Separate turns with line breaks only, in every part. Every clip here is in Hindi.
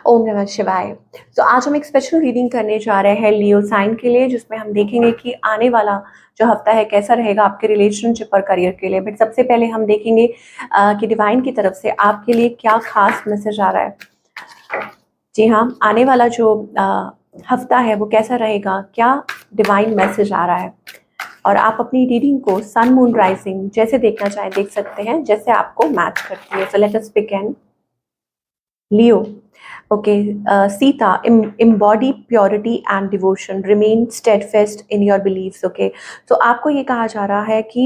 ओम नमः शिवाय। तो आज हम एक स्पेशल रीडिंग करने जा रहे हैं लियो साइन के लिए, जिसमें हम देखेंगे कि आने वाला जो हफ्ता है कैसा रहेगा आपके रिलेशनशिप और करियर के लिए। बट सबसे पहले हम देखेंगे कि डिवाइन की तरफ से आपके लिए क्या खास मैसेज आ रहा है। जी हाँ, आने वाला जो हफ्ता है वो कैसा रहेगा, क्या डिवाइन मैसेज आ रहा है। और आप अपनी रीडिंग को सन मून राइजिंग जैसे देखना चाहें देख सकते हैं, जैसे आपको मैच करती है। So let us begin. Leo, okay, Sita, embody purity and devotion, remain steadfast in your beliefs, okay. तो आपको ये कहा जा रहा है कि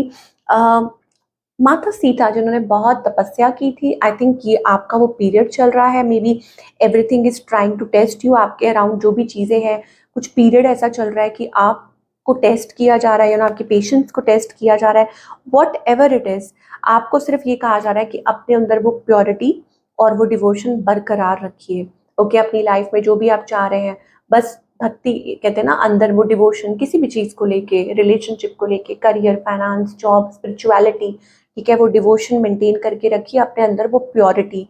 माता सीता जिन्होंने बहुत तपस्या की थी, आई थिंक ये आपका वो पीरियड चल रहा है, maybe everything is trying to test you, आपके अराउंड जो भी चीज़ें हैं, कुछ पीरियड ऐसा चल रहा है कि आपको टेस्ट किया जा रहा है, आपके पेशेंस को टेस्ट किया जा रहा है, वॉट एवर इट इज़। आपको सिर्फ ये कहा जा रहा है कि अपने अंदर वो प्योरिटी और वो डिवोशन बरकरार रखिए, ओके। अपनी लाइफ में जो भी आप चाह रहे हैं, बस भक्ति कहते हैं ना, अंदर वो डिवोशन किसी भी चीज़ को लेके, रिलेशनशिप को लेके, करियर, फाइनेंस, जॉब, स्पिरिचुअलिटी, ठीक है, वो डिवोशन मेंटेन करके रखिए, अपने अंदर वो प्योरिटी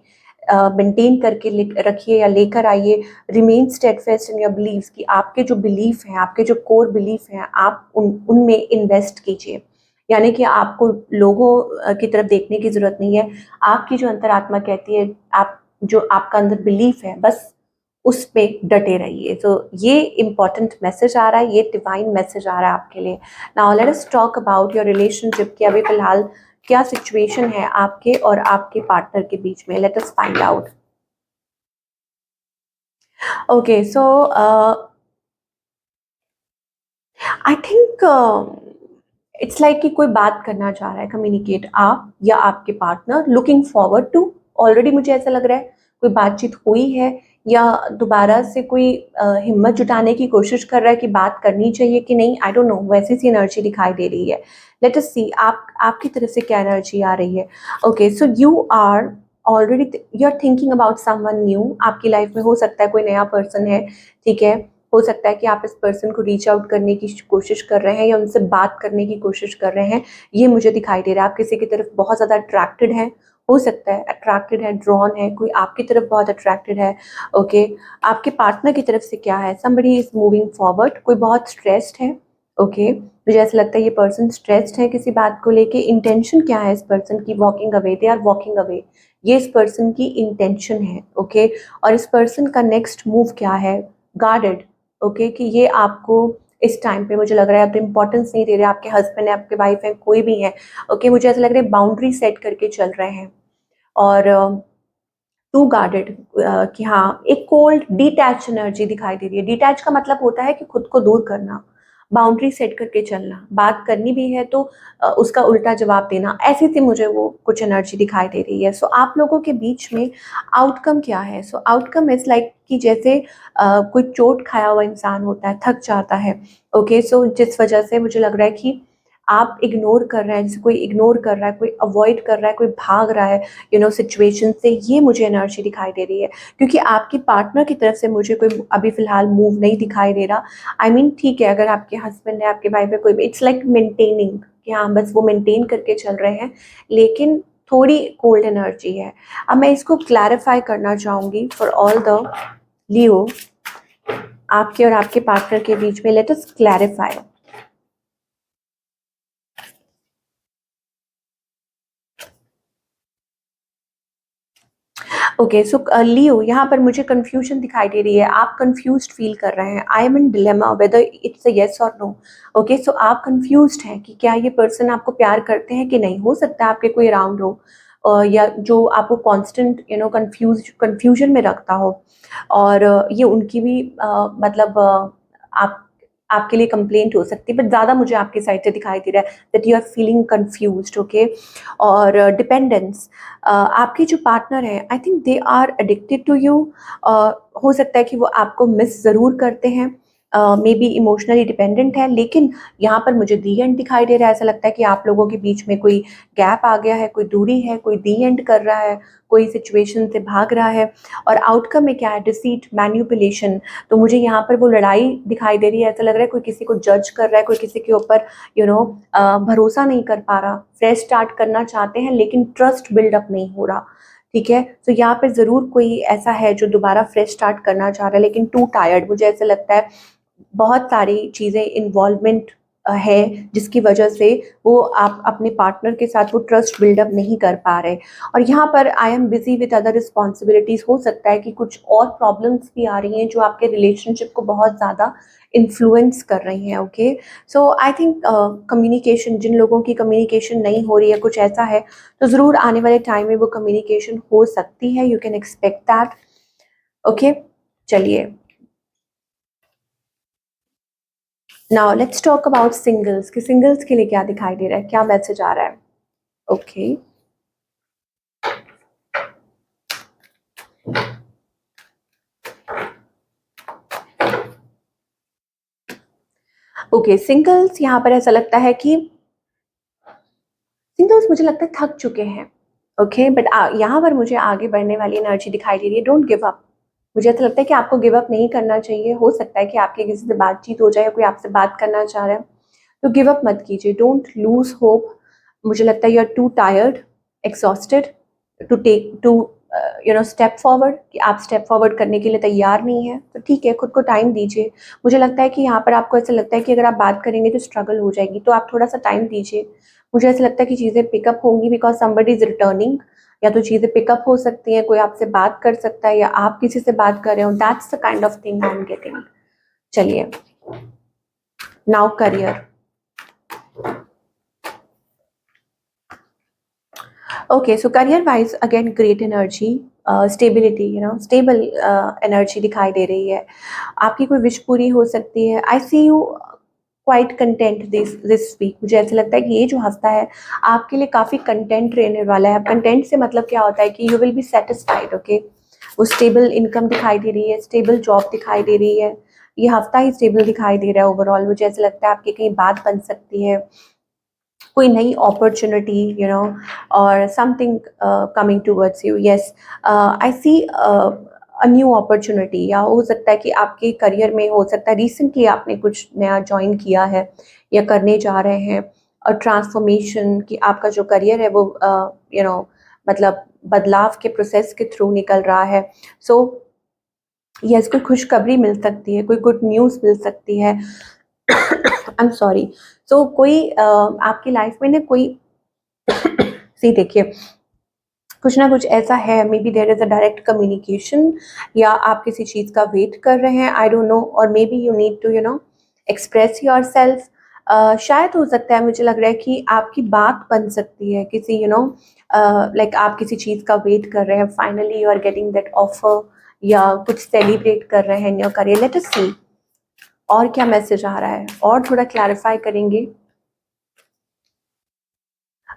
मेंटेन करके रखिए या लेकर आइए। Remain steadfast in your beliefs, कि आपके जो बिलीफ हैं, आपके जो कोर बिलीफ हैं, आप उनमें इन्वेस्ट कीजिए। यानी कि आपको लोगों की तरफ देखने की ज़रूरत नहीं है। आपकी जो अंतरात्मा कहती है, आप जो आपका अंदर बिलीफ है, बस उस पे डटे रहिए। तो ये इम्पॉर्टेंट मैसेज आ रहा है, ये डिवाइन मैसेज आ रहा है आपके लिए। Now let us talk about your relationship, कि अभी फिलहाल क्या सिचुएशन है आपके और आपके पार्टनर के बीच में। Let us find out. Okay, so I think it's like कि कोई बात करना चाह रहा है, कम्युनिकेट, आप या आपके partner looking forward to. Already मुझे ऐसा लग रहा है कोई बातचीत हुई है, या दोबारा से कोई हिम्मत जुटाने की कोशिश कर रहा है कि बात करनी चाहिए कि नहीं, आई डोंट नो, वैसी सी एनर्जी दिखाई दे रही है। लेट अस सी आपकी तरफ से क्या एनर्जी आ रही है। Okay, so you are already, you are thinking about someone new. आपकी लाइफ में हो सकता है कोई नया पर्सन है, ठीक है। हो सकता है कि आप इस पर्सन को रीच आउट करने की कोशिश कर रहे हैं या उनसे बात करने की कोशिश कर रहे हैं, ये मुझे दिखाई दे रहा है। आप किसी की तरफ बहुत ज़्यादा अट्रैक्टेड हैं, हो सकता है अट्रैक्टेड है, ड्रॉन है, कोई आपकी तरफ बहुत अट्रैक्टेड है, ओके। आपके पार्टनर की तरफ से क्या है, समबडी इज मूविंग फॉरवर्ड, कोई बहुत स्ट्रेस्ड है, ओके। मुझे ऐसा लगता है ये पर्सन स्ट्रेस्ड है किसी बात को लेके। इंटेंशन क्या है इस पर्सन की, walking away, they are walking away, ये इस पर्सन की इंटेंशन है, ओके। और इस पर्सन का नेक्स्ट मूव क्या है, गार्डेड, ओके, कि ये आपको इस टाइम पे मुझे लग रहा है अब इंपॉर्टेंस नहीं दे रहे, आपके हस्बैंड है, आपके वाइफ है, कोई भी है, ओके। मुझे ऐसा लग रहा है बाउंड्री सेट करके चल रहे हैं। और टू गार्डेड, कि हाँ, एक कोल्ड डिटैच एनर्जी दिखाई दे रही है। डिटैच का मतलब होता है कि खुद को दूर करना, बाउंड्री सेट करके चलना, बात करनी भी है तो उसका उल्टा जवाब देना, ऐसी थी मुझे वो कुछ एनर्जी दिखाई दे रही है। सो आप लोगों के बीच में आउटकम क्या है। सो आउटकम इज लाइक कि जैसे कोई चोट खाया हुआ इंसान होता है, थक जाता है, ओके। सो जिस वजह से मुझे लग रहा है कि आप इग्नोर कर रहे हैं, जैसे कोई इग्नोर कर रहा है, कोई अवॉइड कर रहा है, कोई भाग रहा है सिचुएशन से, ये मुझे एनर्जी दिखाई दे रही है। क्योंकि आपकी पार्टनर की तरफ से मुझे कोई अभी फिलहाल मूव नहीं दिखाई दे रहा। आई मीन ठीक है, अगर आपके हस्बैंड है, आपके वाइफ है, कोई भी, इट्स लाइक मेंटेनिंग, कि हाँ बस वो मेंटेन करके चल रहे हैं, लेकिन थोड़ी कोल्ड एनर्जी है। अब मैं इसको क्लैरिफाई करना चाहूँगी फॉर ऑल द लियो, आपके और आपके पार्टनर के बीच में। Let us clarify. ओके, सो लियो, यहाँ पर मुझे कंफ्यूजन दिखाई दे रही है, आप कंफ्यूज्ड फील कर रहे हैं। I am in dilemma whether it's a yes और नो, ओके। सो आप कंफ्यूज्ड हैं कि क्या ये पर्सन आपको प्यार करते हैं कि नहीं। हो सकता है आपके कोई अराउंड हो या जो आपको कांस्टेंट कंफ्यूजन में रखता हो, और ये उनकी भी मतलब आप आपके लिए कंप्लेंट हो सकती है, बट ज़्यादा मुझे आपकी साइड से दिखाई दे रहा है that you are feeling confused, okay. और डिपेंडेंस, आपके जो पार्टनर हैं, I think they are addicted to you. हो सकता है कि वो आपको मिस ज़रूर करते हैं, मे बी इमोशनली डिपेंडेंट है, लेकिन यहाँ पर मुझे दी एंड दिखाई दे रहा है। ऐसा लगता है कि आप लोगों के बीच में कोई गैप आ गया है, कोई दूरी है, कोई दी एंड कर रहा है, कोई सिचुएशन से भाग रहा है। और आउटकम में क्या है, डिसीट, मैन्युपुलेशन। तो मुझे यहाँ पर वो लड़ाई दिखाई दे रही है। ऐसा लग रहा है कोई किसी को जज कर रहा है, कोई किसी के ऊपर भरोसा नहीं कर पा रहा, फ्रेश स्टार्ट करना चाहते हैं लेकिन ट्रस्ट बिल्डअप नहीं हो रहा, ठीक है। तो यहाँ पर ज़रूर कोई ऐसा है जो दोबारा फ्रेश स्टार्ट करना चाह रहा है, लेकिन टू टायर्ड, मुझे ऐसा लगता है बहुत सारी चीज़ें इन्वॉल्वमेंट है, जिसकी वजह से वो आप अपने पार्टनर के साथ वो ट्रस्ट बिल्डअप नहीं कर पा रहे। और यहाँ पर I am busy with other responsibilities, हो सकता है कि कुछ और प्रॉब्लम्स भी आ रही हैं जो आपके रिलेशनशिप को बहुत ज़्यादा इन्फ्लुएंस कर रही हैं। Okay, so I think communication, जिन लोगों की कम्युनिकेशन नहीं हो रही है, कुछ ऐसा है, तो ज़रूर आने वाले टाइम में वो कम्युनिकेशन हो सकती है। You can expect that. Okay, चलिए, now let's talk about singles, कि सिंगल्स के लिए क्या दिखाई दे रहा है, क्या मैसेज आ रहा है। ओके, ओके, सिंगल्स यहाँ पर ऐसा लगता है कि सिंगल्स मुझे लगता है थक चुके हैं। ओके, बट यहाँ पर मुझे आगे बढ़ने वाली एनर्जी दिखाई दे रही है। Don't give up. मुझे ऐसा लगता है कि आपको गिव अप नहीं करना चाहिए। हो सकता है कि आपके किसी से बातचीत हो जाए, कोई आपसे बात करना चाह रहा है, तो गिव अप मत कीजिए। Don't lose hope. मुझे लगता है you are too tired, exhausted to take two step forward, कि आप स्टेप फॉरवर्ड करने के लिए तैयार नहीं है, तो ठीक है, खुद को टाइम दीजिए। मुझे लगता है कि यहाँ पर आपको ऐसा लगता है कि अगर आप बात करेंगे तो स्ट्रगल हो जाएगी, तो आप थोड़ा सा टाइम दीजिए। मुझे ऐसा लगता है कि चीज़ें पिकअप होंगी, बिकॉज समबडी इज रिटर्निंग। या तो चीज़ें पिकअप हो सकती हैं, कोई आपसे बात कर सकता है, या आप किसी से बात कर रहे हो। That's the kind of thing I am getting. चलिए, now career. Okay, so career wise again great energy, stability, stable energy दिखाई दे रही है। आपकी कोई विश पूरी हो सकती है। I see you quite content this week. मुझे ऐसा लगता है कि ये जो हफ्ता है आपके लिए काफ़ी कंटेंट रहने वाला है। कंटेंट से मतलब क्या होता है कि you will be satisfied. Okay, वो स्टेबल इनकम दिखाई दे रही है, स्टेबल जॉब दिखाई दे रही है। ये हफ्ता ही स्टेबल दिखाई दे रहा है ओवरऑल। मुझे ऐसा लगता है आपकी कहीं बात बन सकती है, कोई नई अपॉर्चुनिटी, और something coming towards you. Yes, I see a new opportunity, या हो सकता है कि आपके करियर में, हो सकता है रिसेंटली आपने कुछ नया ज्वाइन किया है या करने जा रहे हैं, और ट्रांसफॉर्मेशन, कि आपका जो करियर है वो मतलब बदलाव के प्रोसेस के थ्रू निकल रहा है। सो यस, कोई खुशखबरी मिल सकती है, कोई गुड न्यूज़ मिल सकती है। I am sorry. सो कोई आपकी लाइफ में ना कोई सी देखिए, कुछ ना कुछ ऐसा है, maybe there is a direct communication, या आप किसी चीज़ का वेट कर रहे हैं, आई डोंट नो, और maybe you need to express yourself. शायद हो सकता है, मुझे लग रहा है कि आपकी बात बन सकती है किसी लाइक आप किसी चीज़ का वेट कर रहे हैं, finally you are getting that offer, या कुछ सेलिब्रेट कर रहे हैं in your career. Let us see और क्या मैसेज आ रहा है, और थोड़ा क्लैरिफाई करेंगे।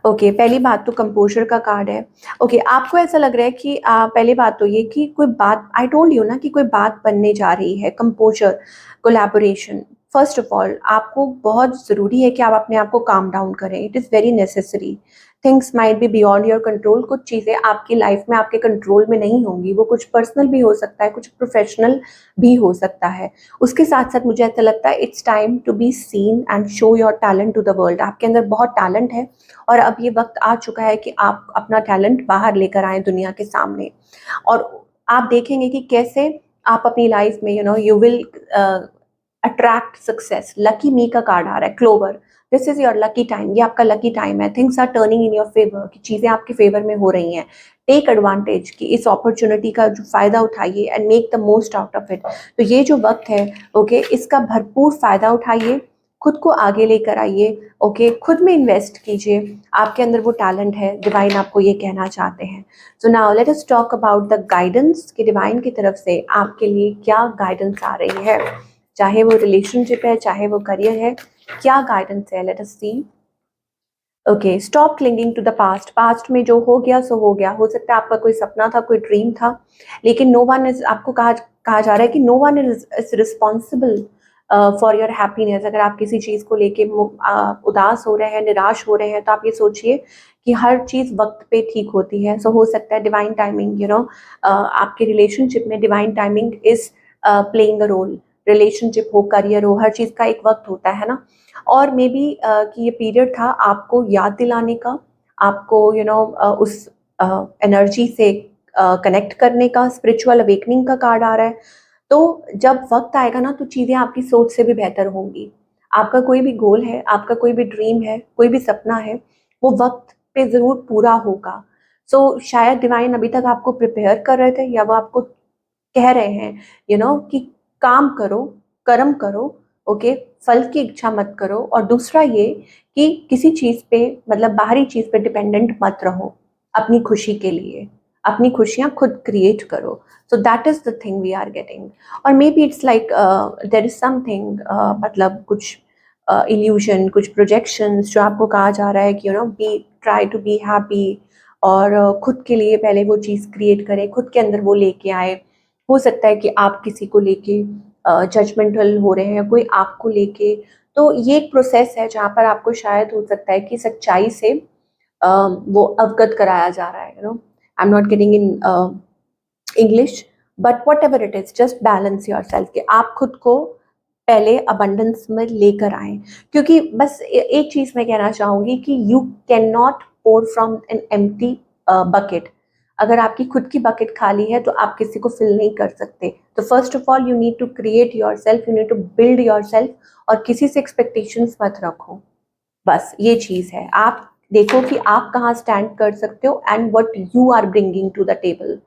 ओके, पहली बात तो कंपोज़र का कार्ड है। ओके, आपको ऐसा लग रहा है कि पहली बात तो ये कि कोई बात, आई टोल्ड यू ना कि कोई बात बनने जा रही है। Composer, collaboration. First of all आपको बहुत ज़रूरी है कि आप अपने आप को काम डाउन करें। It is very necessary. Things might be beyond your control. कुछ चीज़ें आपकी लाइफ में आपके कंट्रोल में नहीं होंगी। वो कुछ पर्सनल भी हो सकता है, कुछ प्रोफ़ेशनल भी हो सकता है। उसके साथ-साथ मुझे ऐसा लगता है it's time to be seen and show your talent to the world. आपके अंदर बहुत टैलेंट है, और अब ये वक्त आ चुका है कि आप अपना टैलेंट बाहर लेकर आएँ दुनिया के सामने। और आप देखेंगे कि कैसे आप अपनी लाइफ में you will attract success. Lucky me का कार्ड आ रहा है, clover. This is your lucky time. ये आपका लकी टाइम है। Things are turning in your favour, कि चीज़ें आपके फेवर में हो रही हैं। टेक एडवांटेज, कि इस अपॉर्चुनिटी का जो फ़ायदा उठाइए and make the most out of it. तो ये जो वक्त है, ओके, इसका भरपूर फ़ायदा उठाइए, खुद को आगे लेकर आइए। ओके, खुद में इन्वेस्ट कीजिए। आपके अंदर वो टैलेंट है, डिवाइन आपको ये कहना चाहते हैं। So now let us talk about the guidance, कि डिवाइन की तरफ से आपके लिए क्या गाइडेंस आ रही है, चाहे वो रिलेशनशिप है, चाहे वो करियर है, क्या गाइडेंस है। Let us see. Okay, stop clinging to the past. Past में जो हो गया सो हो गया। हो सकता है आपका कोई सपना था, कोई ड्रीम था, लेकिन नो वन इज, आपको कहा जा रहा है कि no one is responsible for your happiness. अगर आप किसी चीज़ को लेके उदास हो रहे हैं, निराश हो रहे हैं, तो आप ये सोचिए कि हर चीज़ वक्त पे ठीक होती है। सो हो सकता है डिवाइन टाइमिंग, आपके रिलेशनशिप में divine timing is playing a role. Relationship हो, करियर हो, हर चीज़ का एक वक्त होता है ना। और मे बी कि ये पीरियड था आपको याद दिलाने का, आपको उस एनर्जी से कनेक्ट करने का, स्पिरिचुअल अवेकनिंग का कार्ड आ रहा है। तो जब वक्त आएगा ना तो चीज़ें आपकी सोच से भी बेहतर होंगी। आपका कोई भी गोल है, आपका कोई भी ड्रीम है, कोई भी सपना है, वो वक्त पे ज़रूर पूरा होगा। सो शायद डिवाइन अभी तक आपको प्रिपेयर कर रहे थे, या वो आपको कह रहे हैं कि काम करो, कर्म करो, ओके, फल की इच्छा मत करो। और दूसरा ये कि किसी चीज़ पे, मतलब बाहरी चीज़ पे डिपेंडेंट मत रहो अपनी खुशी के लिए। अपनी खुशियाँ खुद क्रिएट करो। So that is the thing we are getting. और maybe it's like there is something, मतलब कुछ इल्यूजन, कुछ प्रोजेक्शंस जो आपको कहा जा रहा है कि be try to be happy, और खुद के लिए पहले वो चीज़ क्रिएट करें, खुद के अंदर वो लेके आए। हो सकता है कि आप किसी को लेके जजमेंटल हो रहे हैं, कोई आपको लेके। तो ये एक प्रोसेस है जहाँ पर आपको शायद हो सकता है कि सच्चाई से वो अवगत कराया जा रहा है। I am not getting in English, but what ever it is, just balance your self, कि आप खुद को पहले अबंडेंस में लेकर आए। क्योंकि बस एक चीज मैं कहना चाहूंगी कि you can not pour from an empty bucket. अगर आपकी खुद की बकेट खाली है तो आप किसी को फिल नहीं कर सकते। तो first of all you need to create yourself, you need to build yourself, और किसी से एक्सपेक्टेशंस मत रखो। बस ये चीज है, आप देखो कि आप कहाँ स्टैंड कर सकते हो and what you are bringing to the table.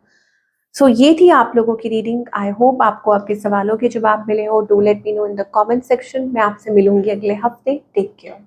So ये थी आप लोगों की रीडिंग। आई होप आपको आपके सवालों के जवाब मिले हो। Do let me know in the comment section. मैं आपसे मिलूंगी अगले हफ्ते। Take care.